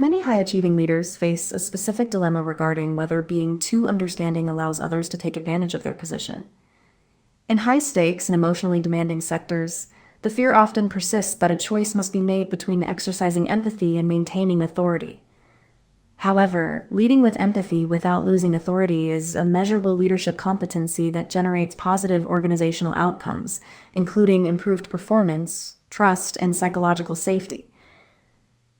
Many high-achieving leaders face a specific dilemma regarding whether being too understanding allows others to take advantage of their position. In high-stakes and emotionally demanding sectors, the fear often persists that a choice must be made between exercising empathy and maintaining authority. However, leading with empathy without losing authority is a measurable leadership competency that generates positive organizational outcomes, including improved performance, trust, and psychological safety.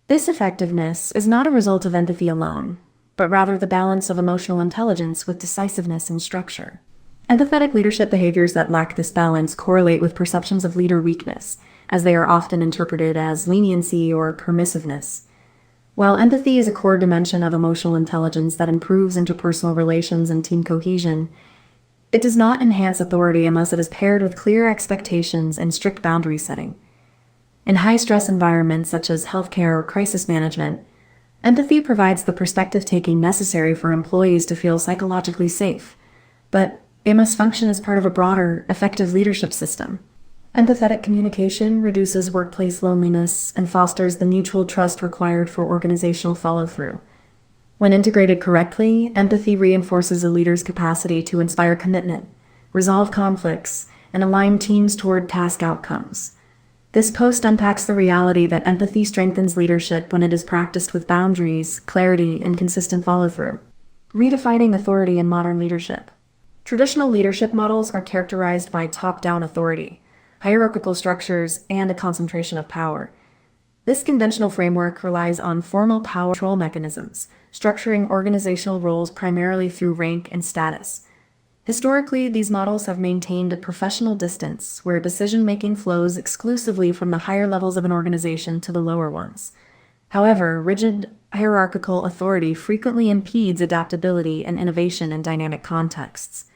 This effectiveness is not a result of empathy alone, but rather the balance of emotional intelligence with decisiveness and structure. Empathetic leadership behaviors that lack this balance correlate with perceptions of leader weakness, as they are often interpreted as leniency or permissiveness. While empathy is a core dimension of emotional intelligence that improves interpersonal relations and team cohesion, it does not enhance authority unless it is paired with clear expectations and strict boundary setting. In high-stress environments such as healthcare or crisis management, empathy provides the perspective-taking necessary for employees to feel psychologically safe, but it must function as part of a broader, effective leadership system. Empathetic communication reduces workplace loneliness and fosters the mutual trust required for organizational follow-through. When integrated correctly, empathy reinforces a leader's capacity to inspire commitment, resolve conflicts, and align teams toward task outcomes. This post unpacks the reality that empathy strengthens leadership when it is practiced with boundaries, clarity, and consistent follow-through. Redefining authority in modern leadership. Traditional leadership models are characterized by top-down authority, hierarchical structures, and a concentration of power. This conventional framework relies on formal power control mechanisms, structuring organizational roles primarily through rank and status. Historically, these models have maintained a professional distance where decision-making flows exclusively from the higher levels of an organization to the lower ones. However, rigid hierarchical authority frequently impedes adaptability and innovation in dynamic contexts.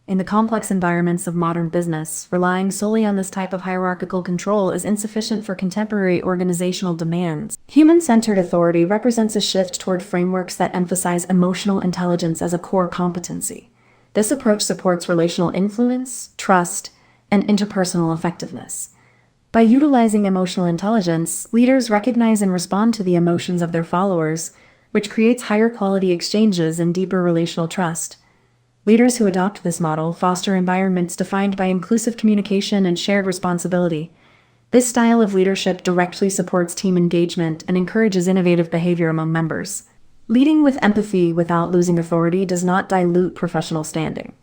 In the complex environments of modern business, relying solely on this type of hierarchical control is insufficient for contemporary organizational demands. Human-centered authority represents a shift toward frameworks that emphasize emotional intelligence as a core competency. This approach supports relational influence, trust, and interpersonal effectiveness. By utilizing emotional intelligence, leaders recognize and respond to the emotions of their followers, which creates higher quality exchanges and deeper relational trust. Leaders who adopt this model foster environments defined by inclusive communication and shared responsibility. This style of leadership directly supports team engagement and encourages innovative behavior among members. Leading with empathy without losing authority does not dilute professional standing.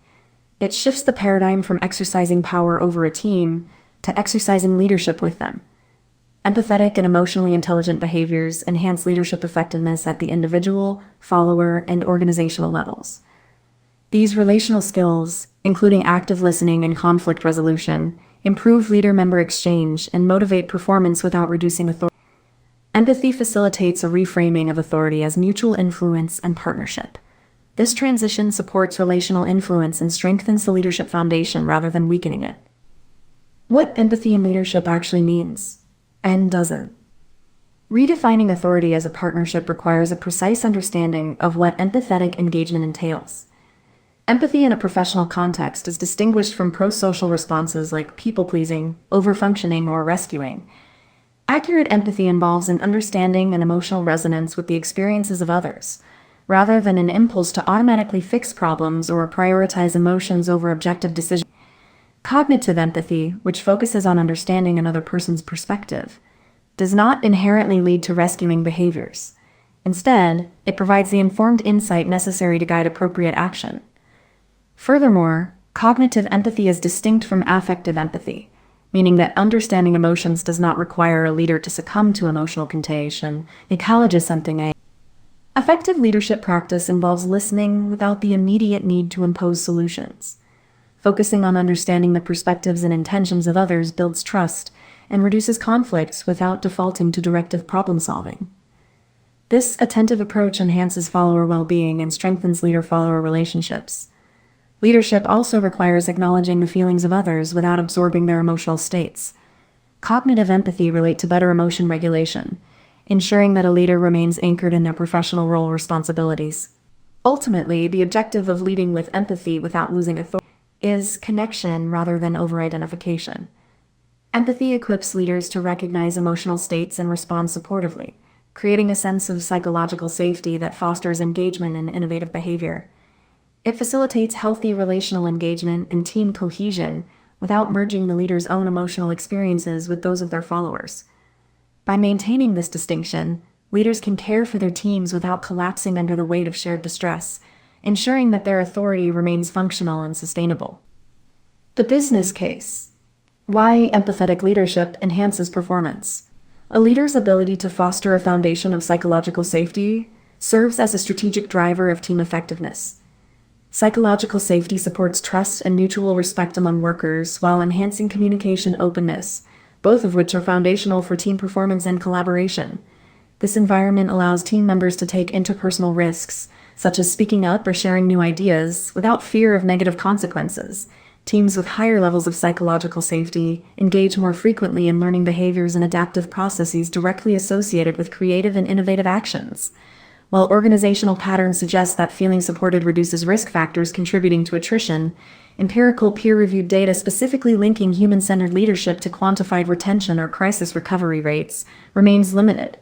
It shifts the paradigm from exercising power over a team to exercising leadership with them. Empathetic and emotionally intelligent behaviors enhance leadership effectiveness at the individual, follower, and organizational levels. These relational skills, including active listening and conflict resolution, improve leader-member exchange and motivate performance without reducing authority. Empathy facilitates a reframing of authority as mutual influence and partnership. This transition supports relational influence and strengthens the leadership foundation rather than weakening it. What empathy in leadership actually means, and doesn't. Redefining authority as a partnership requires a precise understanding of what empathetic engagement entails. Empathy in a professional context is distinguished from pro-social responses like people-pleasing, over-functioning, or rescuing. Accurate empathy involves an understanding and emotional resonance with the experiences of others, rather than an impulse to automatically fix problems or prioritize emotions over objective decisions. Cognitive empathy, which focuses on understanding another person's perspective, does not inherently lead to rescuing behaviors. Instead, it provides the informed insight necessary to guide appropriate action. Furthermore, cognitive empathy is distinct from affective empathy, meaning that understanding emotions does not require a leader to succumb to emotional contagion. Acknowledges something. Effective leadership practice involves listening without the immediate need to impose solutions. Focusing on understanding the perspectives and intentions of others builds trust and reduces conflicts without defaulting to directive problem-solving. This attentive approach enhances follower well-being and strengthens leader-follower relationships. Leadership also requires acknowledging the feelings of others without absorbing their emotional states. Cognitive empathy relates to better emotion regulation, ensuring that a leader remains anchored in their professional role responsibilities. Ultimately, the objective of leading with empathy without losing authority is connection rather than over-identification. Empathy equips leaders to recognize emotional states and respond supportively, creating a sense of psychological safety that fosters engagement and innovative behavior. It facilitates healthy relational engagement and team cohesion without merging the leader's own emotional experiences with those of their followers. By maintaining this distinction, leaders can care for their teams without collapsing under the weight of shared distress, ensuring that their authority remains functional and sustainable. The business case. Why empathetic leadership enhances performance. A leader's ability to foster a foundation of psychological safety serves as a strategic driver of team effectiveness. Psychological safety supports trust and mutual respect among workers while enhancing communication openness, both of which are foundational for team performance and collaboration. This environment allows team members to take interpersonal risks, such as speaking up or sharing new ideas, without fear of negative consequences. Teams with higher levels of psychological safety engage more frequently in learning behaviors and adaptive processes directly associated with creative and innovative actions. While organizational patterns suggest that feeling supported reduces risk factors contributing to attrition, empirical peer-reviewed data specifically linking human-centered leadership to quantified retention or crisis recovery rates remains limited.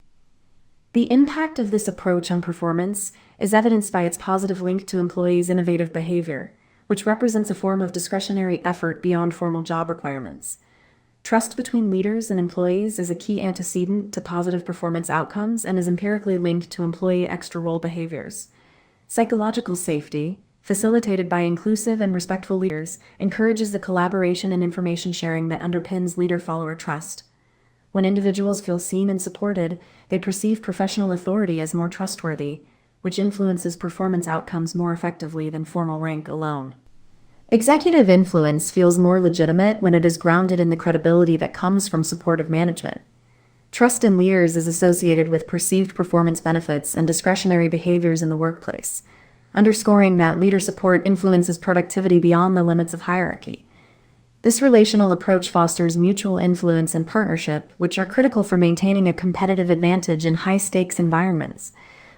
The impact of this approach on performance is evidenced by its positive link to employees' innovative behavior, which represents a form of discretionary effort beyond formal job requirements. Trust between leaders and employees is a key antecedent to positive performance outcomes and is empirically linked to employee extra-role behaviors. Psychological safety, facilitated by inclusive and respectful leaders, encourages the collaboration and information sharing that underpins leader-follower trust. When individuals feel seen and supported, they perceive professional authority as more trustworthy, which influences performance outcomes more effectively than formal rank alone. Executive influence feels more legitimate when it is grounded in the credibility that comes from supportive management. Trust in leaders is associated with perceived performance benefits and discretionary behaviors in the workplace, underscoring that leader support influences productivity beyond the limits of hierarchy. This relational approach fosters mutual influence and partnership, which are critical for maintaining a competitive advantage in high-stakes environments.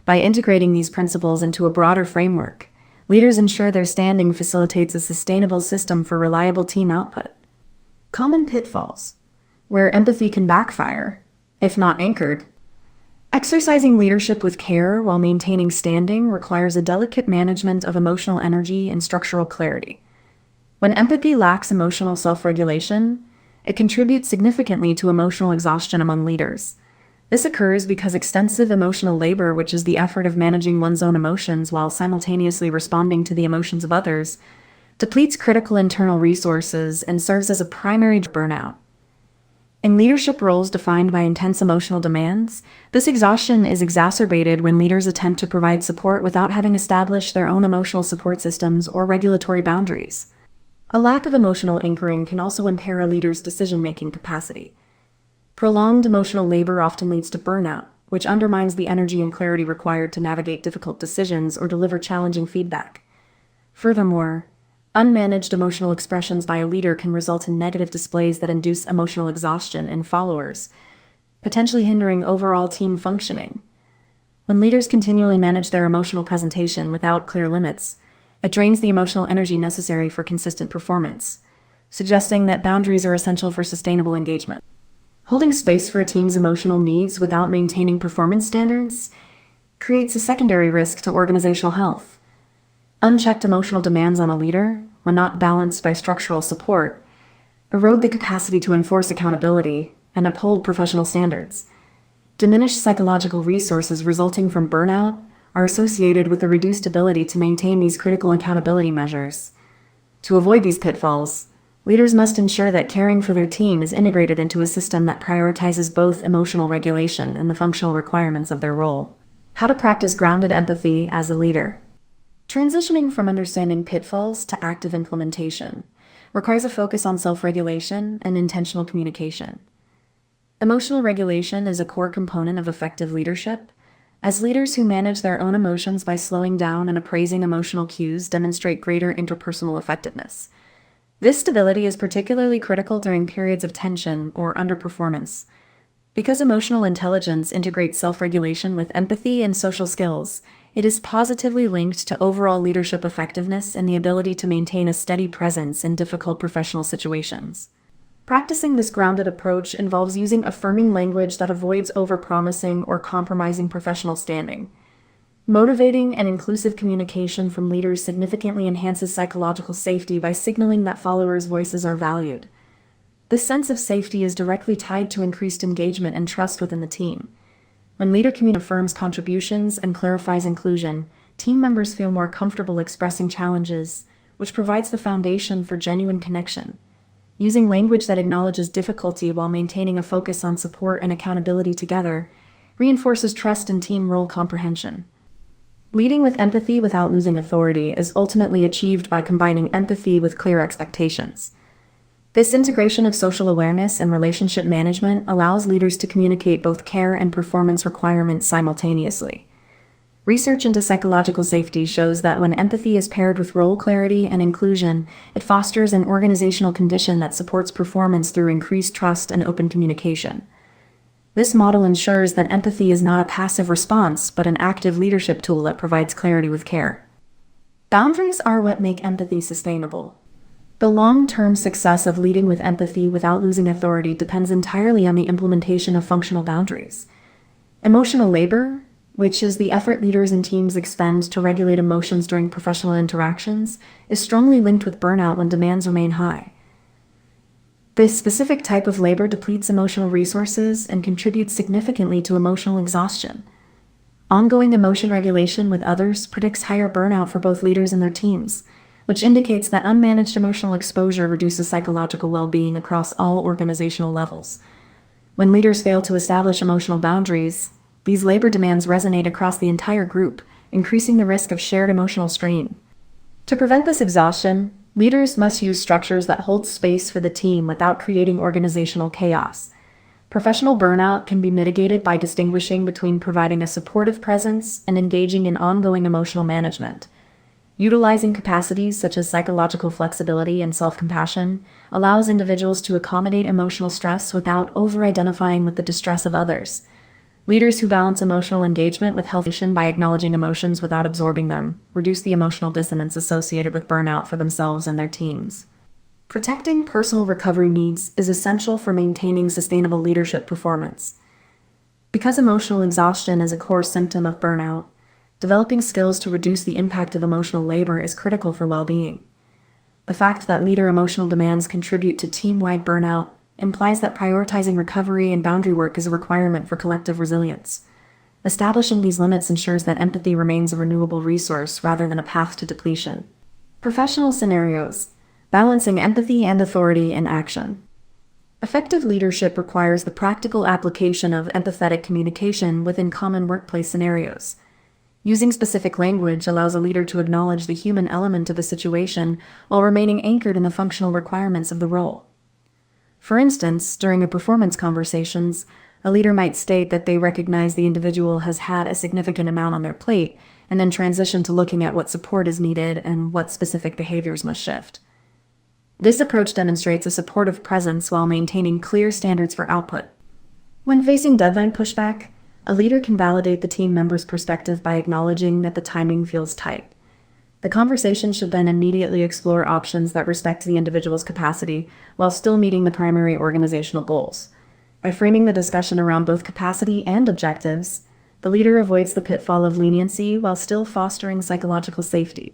By integrating these principles into a broader framework, leaders ensure their standing facilitates a sustainable system for reliable team output. Common pitfalls, where empathy can backfire, if not anchored. Exercising leadership with care while maintaining standing requires a delicate management of emotional energy and structural clarity. When empathy lacks emotional self-regulation, it contributes significantly to emotional exhaustion among leaders. This occurs because extensive emotional labor, which is the effort of managing one's own emotions while simultaneously responding to the emotions of others, depletes critical internal resources and serves as a primary burnout. In leadership roles defined by intense emotional demands, this exhaustion is exacerbated when leaders attempt to provide support without having established their own emotional support systems or regulatory boundaries. A lack of emotional anchoring can also impair a leader's decision-making capacity. Prolonged emotional labor often leads to burnout, which undermines the energy and clarity required to navigate difficult decisions or deliver challenging feedback. Furthermore, unmanaged emotional expressions by a leader can result in negative displays that induce emotional exhaustion in followers, potentially hindering overall team functioning. When leaders continually manage their emotional presentation without clear limits, it drains the emotional energy necessary for consistent performance, suggesting that boundaries are essential for sustainable engagement. Holding space for a team's emotional needs without maintaining performance standards creates a secondary risk to organizational health. Unchecked emotional demands on a leader, when not balanced by structural support, erode the capacity to enforce accountability and uphold professional standards. Diminished psychological resources resulting from burnout are associated with a reduced ability to maintain these critical accountability measures. To avoid these pitfalls, leaders must ensure that caring for their team is integrated into a system that prioritizes both emotional regulation and the functional requirements of their role. How to practice grounded empathy as a leader. Transitioning from understanding pitfalls to active implementation requires a focus on self-regulation and intentional communication. Emotional regulation is a core component of effective leadership, as leaders who manage their own emotions by slowing down and appraising emotional cues demonstrate greater interpersonal effectiveness. This stability is particularly critical during periods of tension or underperformance. Because emotional intelligence integrates self-regulation with empathy and social skills, it is positively linked to overall leadership effectiveness and the ability to maintain a steady presence in difficult professional situations. Practicing this grounded approach involves using affirming language that avoids overpromising or compromising professional standing. Motivating and inclusive communication from leaders significantly enhances psychological safety by signaling that followers' voices are valued. This sense of safety is directly tied to increased engagement and trust within the team. When leader affirms contributions and clarifies inclusion, team members feel more comfortable expressing challenges, which provides the foundation for genuine connection. Using language that acknowledges difficulty while maintaining a focus on support and accountability together reinforces trust and team role comprehension. Leading with empathy without losing authority is ultimately achieved by combining empathy with clear expectations. This integration of social awareness and relationship management allows leaders to communicate both care and performance requirements simultaneously. Research into psychological safety shows that when empathy is paired with role clarity and inclusion, it fosters an organizational condition that supports performance through increased trust and open communication. This model ensures that empathy is not a passive response, but an active leadership tool that provides clarity with care. Boundaries are what make empathy sustainable. The long-term success of leading with empathy without losing authority depends entirely on the implementation of functional boundaries. Emotional labor, which is the effort leaders and teams expend to regulate emotions during professional interactions, is strongly linked with burnout when demands remain high. This specific type of labor depletes emotional resources and contributes significantly to emotional exhaustion. Ongoing emotion regulation with others predicts higher burnout for both leaders and their teams, which indicates that unmanaged emotional exposure reduces psychological well-being across all organizational levels. When leaders fail to establish emotional boundaries, these labor demands resonate across the entire group, increasing the risk of shared emotional strain. To prevent this exhaustion, leaders must use structures that hold space for the team without creating organizational chaos. Professional burnout can be mitigated by distinguishing between providing a supportive presence and engaging in ongoing emotional management. Utilizing capacities such as psychological flexibility and self-compassion allows individuals to accommodate emotional stress without over-identifying with the distress of others. Leaders who balance emotional engagement with healthy by acknowledging emotions without absorbing them reduce the emotional dissonance associated with burnout for themselves and their teams. Protecting personal recovery needs is essential for maintaining sustainable leadership performance. Because emotional exhaustion is a core symptom of burnout, developing skills to reduce the impact of emotional labor is critical for well-being. The fact that leader emotional demands contribute to team-wide burnout implies that prioritizing recovery and boundary work is a requirement for collective resilience. Establishing these limits ensures that empathy remains a renewable resource rather than a path to depletion. Professional scenarios: balancing empathy and authority in action. Effective leadership requires the practical application of empathetic communication within common workplace scenarios. Using specific language allows a leader to acknowledge the human element of a situation while remaining anchored in the functional requirements of the role. For instance, during a performance conversations, a leader might state that they recognize the individual has had a significant amount on their plate, and then transition to looking at what support is needed and what specific behaviors must shift. This approach demonstrates a supportive presence while maintaining clear standards for output. When facing deadline pushback, a leader can validate the team member's perspective by acknowledging that the timing feels tight. The conversation should then immediately explore options that respect the individual's capacity while still meeting the primary organizational goals. By framing the discussion around both capacity and objectives, the leader avoids the pitfall of leniency while still fostering psychological safety.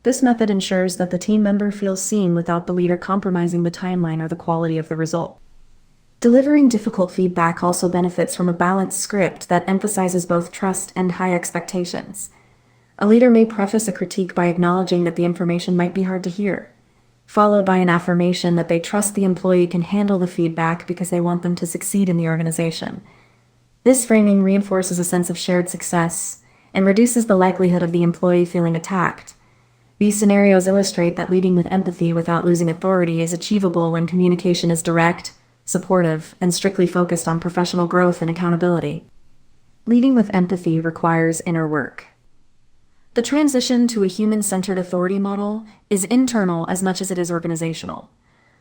This method ensures that the team member feels seen without the leader compromising the timeline or the quality of the result. Delivering difficult feedback also benefits from a balanced script that emphasizes both trust and high expectations. A leader may preface a critique by acknowledging that the information might be hard to hear, followed by an affirmation that they trust the employee can handle the feedback because they want them to succeed in the organization. This framing reinforces a sense of shared success and reduces the likelihood of the employee feeling attacked. These scenarios illustrate that leading with empathy without losing authority is achievable when communication is direct, supportive, and strictly focused on professional growth and accountability. Leading with empathy requires inner work. The transition to a human-centered authority model is internal as much as it is organizational.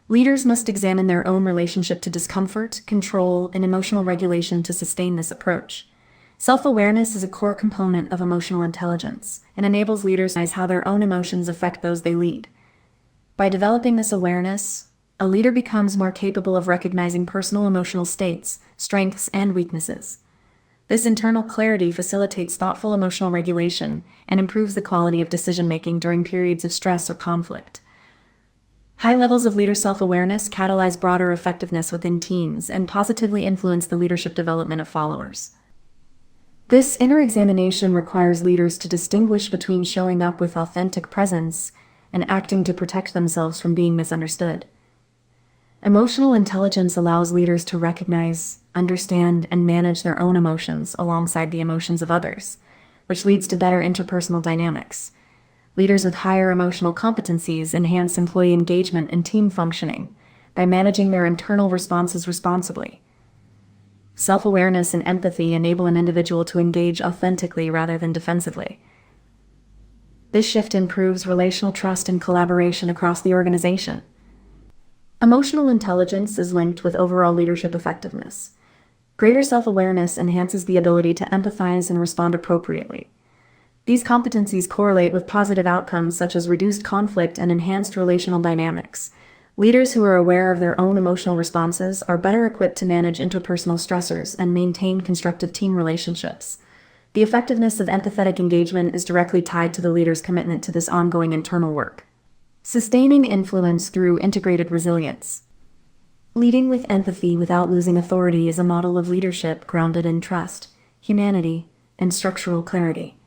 Leaders must examine their own relationship to discomfort, control, and emotional regulation to sustain this approach. Self-awareness is a core component of emotional intelligence and enables leaders to recognize how their own emotions affect those they lead. By developing this awareness, a leader becomes more capable of recognizing personal emotional states, strengths, and weaknesses. This internal clarity facilitates thoughtful emotional regulation and improves the quality of decision-making during periods of stress or conflict. High levels of leader self-awareness catalyze broader effectiveness within teams and positively influence the leadership development of followers. This inner examination requires leaders to distinguish between showing up with authentic presence and acting to protect themselves from being misunderstood. Emotional intelligence allows leaders to recognize, understand, and manage their own emotions alongside the emotions of others, which leads to better interpersonal dynamics. Leaders with higher emotional competencies enhance employee engagement and team functioning by managing their internal responses responsibly. Self-awareness and empathy enable an individual to engage authentically rather than defensively. This shift improves relational trust and collaboration across the organization. Emotional intelligence is linked with overall leadership effectiveness. Greater self-awareness enhances the ability to empathize and respond appropriately. These competencies correlate with positive outcomes such as reduced conflict and enhanced relational dynamics. Leaders who are aware of their own emotional responses are better equipped to manage interpersonal stressors and maintain constructive team relationships. The effectiveness of empathetic engagement is directly tied to the leader's commitment to this ongoing internal work. Sustaining influence through integrated resilience. Leading with empathy without losing authority is a model of leadership grounded in trust, humanity, and structural clarity.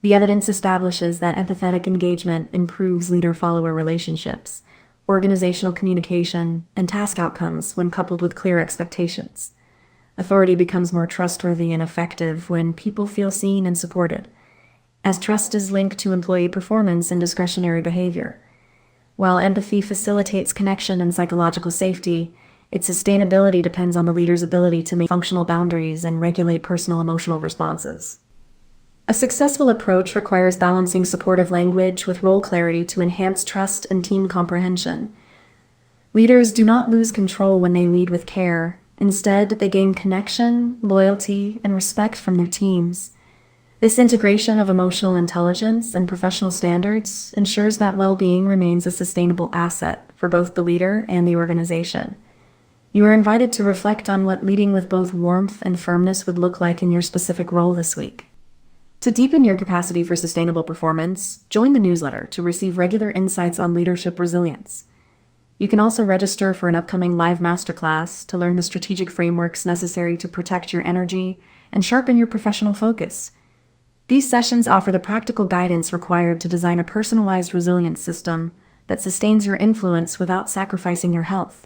The evidence establishes that empathetic engagement improves leader-follower relationships, organizational communication, and task outcomes when coupled with clear expectations. Authority becomes more trustworthy and effective when people feel seen and supported, as trust is linked to employee performance and discretionary behavior. While empathy facilitates connection and psychological safety, its sustainability depends on the leader's ability to make functional boundaries and regulate personal emotional responses. A successful approach requires balancing supportive language with role clarity to enhance trust and team comprehension. Leaders do not lose control when they lead with care. Instead, they gain connection, loyalty, and respect from their teams. This integration of emotional intelligence and professional standards ensures that well-being remains a sustainable asset for both the leader and the organization. You are invited to reflect on what leading with both warmth and firmness would look like in your specific role this week. To deepen your capacity for sustainable performance, join the newsletter to receive regular insights on leadership resilience. You can also register for an upcoming live masterclass to learn the strategic frameworks necessary to protect your energy and sharpen your professional focus. These sessions offer the practical guidance required to design a personalized resilience system that sustains your influence without sacrificing your health.